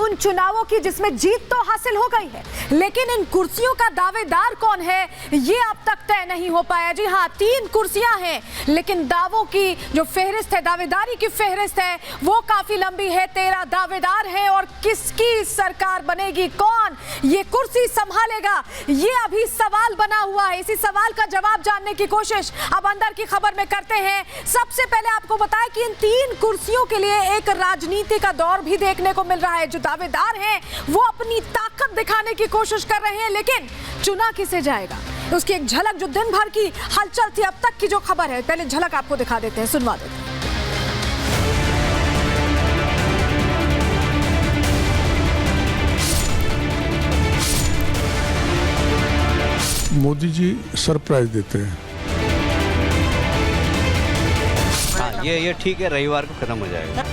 उन चुनावों की जिसमें जीत तो हासिल हो गई है, लेकिन इन कुर्सियों का दावेदार कौन है ये अब तक तय नहीं हो पाया। जी हाँ, 3 कुर्सियां हैं, लेकिन दावों की जो फेहरिस्त है, दावेदारी की फेहरिस्त है, वो काफी लंबी है। 13 दावेदार हैं और किसकी सरकार बनेगी, कौन ये कुर्सी संभालेगा, ये अभी सवाल बना हुआ है। इसी सवाल का जवाब जानने की कोशिश अब अंदर की खबर में करते हैं। सबसे पहले आपको बताएं कि इन 3 कुर्सियों के लिए एक राजनीति का दौर भी देखने को मिल रहा है। जो दावेदार हैं वो अपनी ताकत दिखाने की कोशिश कर रहे हैं, लेकिन चुना किसे जाएगा उसकी एक झलक जो दिन भर की हलचल थी, अब तक की जो खबर है, पहले झलक आपको दिखा देते हैं, सुनवा देते हैं। मोदी जी सरप्राइज देते हैं। हाँ, ये ठीक है, रविवार को खत्म हो जाएगा।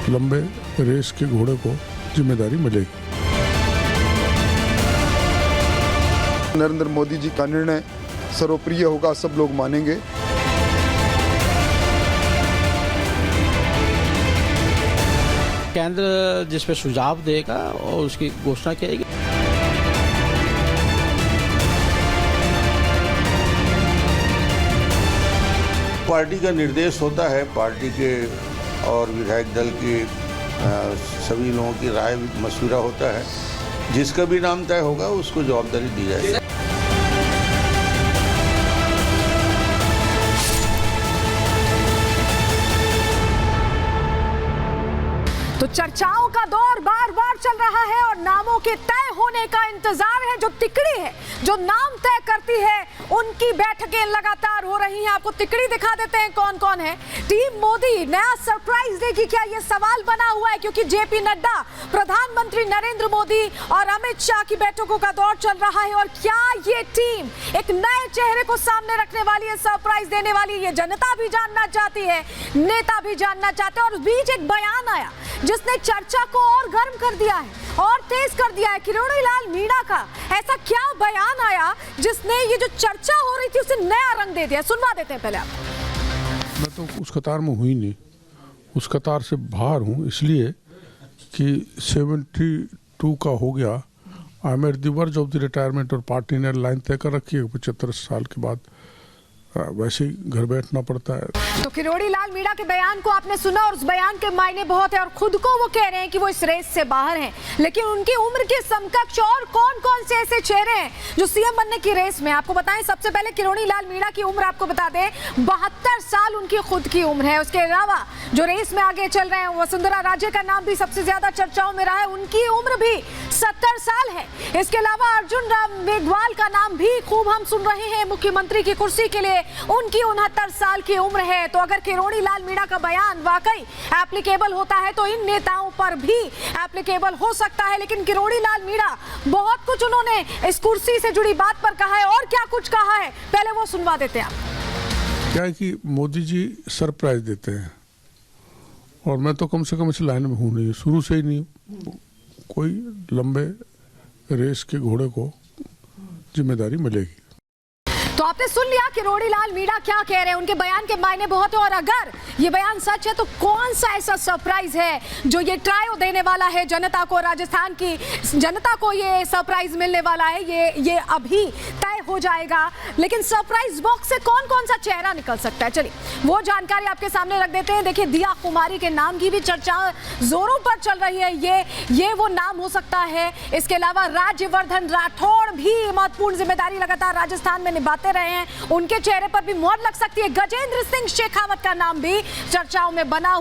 लंबे रेस के घोड़े को जिम्मेदारी मिलेगी। नरेंद्र मोदी जी का निर्णय सर्वप्रिय होगा, सब लोग मानेंगे। केंद्र जिस पे सुझाव देगा और उसकी घोषणा की जाएगी। पार्टी का निर्देश होता है, पार्टी के और विधायक दल के सभी लोगों की राय मशवरा होता है। जिसका भी नाम तय होगा उसको जवाबदारी दी जाएगी। तो चर्चाओं का दौर बार बार चल रहा है और नामों के तय होने का इंतजार है। जो तिकड़ी है, जो नाम तय करती है, उनकी बैठकें लगातार हो रही हैं। आपको तिकड़ी दिखा देते हैं कौन कौन है। टीम मोदी नया सरप्राइज देगी क्या, ये सवाल बना हुआ है, क्योंकि जेपी नड्डा, प्रधानमंत्री नरेंद्र मोदी और अमित शाह की बैठकों का दौर चल रहा है। और क्या ये टीम एक नए चेहरे को सामने रखने वाली है, सरप्राइज देने वाली है, ये जनता भी जानना चाहती है, नेता भी जानना चाहते हैं। और उस बीच एक बयान आया जिसने चर्चा को और गर्म कर दिया है और तेज कर दिया है। किरोड़ी लाल मीणा का ऐसा क्या बयान आया जिसने ये जो चर्चा हो रही थी उसे नया रंग दे दिया, सुनवा देते हैं पहले आप। मैं तो उस कतार में हुई नहीं, उस कतार से बाहर हूँ, इसलिए कि 72 का हो गया। I am at the verge of the retirement और पार्टी ने लाइन तय कर रखी है। 75 साल के बाद वैसे ही घर बैठना पड़ता है। तो किरोड़ी लाल मीणा के बयान को आपने सुना और उस बयान के मायने बहुत है। और खुद को वो कह रहे हैं कि वो इस रेस से बाहर हैं, लेकिन उनकी उम्र के समकक्ष और कौन कौन से ऐसे चेहरे हैं जो सीएम बनने की रेस में। आपको बताएं, सबसे पहले किरोड़ी लाल मीणा की उम्र आपको बता दें, 72 साल उनकी खुद की उम्र है। उसके अलावा जो रेस में आगे चल रहे हैं, वसुंधरा राजे का नाम भी सबसे ज्यादा चर्चाओं में रहा है, उनकी उम्र भी 70 साल है। इसके अलावा अर्जुन राम मेघवाल का नाम भी खूब हम सुन रहे हैं मुख्यमंत्री की कुर्सी के लिए, उनकी 69 साल की उम्र है। तो अगर किरोड़ी लाल मीणा का बयान वाकई एप्लीकेबल होता है तो इन नेताओं पर भी एप्लीकेबल हो सकता है। लेकिन किरोड़ी लाल मीणा बहुत कुछ उन्होंने इस कुर्सी से जुड़ी बात पर कहा है, और क्या कुछ कहा है पहले वो सुनवा देते हैं आप। क्या है कि मोदी जी सरप्राइज देते हैं और मैं तो कम से कम इस लाइन में हूँ नहीं, शुरू से ही नहीं। कोई लंबे रेस के घोड़े को जिम्मेदारी मिलेगी। तो आपने सुन लिया किरोड़ी लाल मीणा क्या कह रहे हैं, उनके बयान के मायने बहुत है। और अगर ये बयान सच है तो कौन सा ऐसा सरप्राइज है जो ये ट्रायो देने वाला है जनता को, राजस्थान की जनता को ये सरप्राइज मिलने वाला है, ये अभी तय हो जाएगा। लेकिन सरप्राइज बॉक्स से कौन कौन सा चेहरा निकल सकता है, चलिए वो जानकारी आपके सामने रख देते हैं। देखिए, दिया कुमारी के नाम की भी चर्चा जोरों पर चल रही है, ये वो नाम हो सकता है। इसके अलावा राज्यवर्धन राठौड़ भी महत्वपूर्ण जिम्मेदारी लगातार राजस्थान में निभाते रहे हैं, उनके चेहरे पर भी मोहर लग सकती है। गजेंद्र सिंह शेखावत का नाम भी चर्चाओं में बना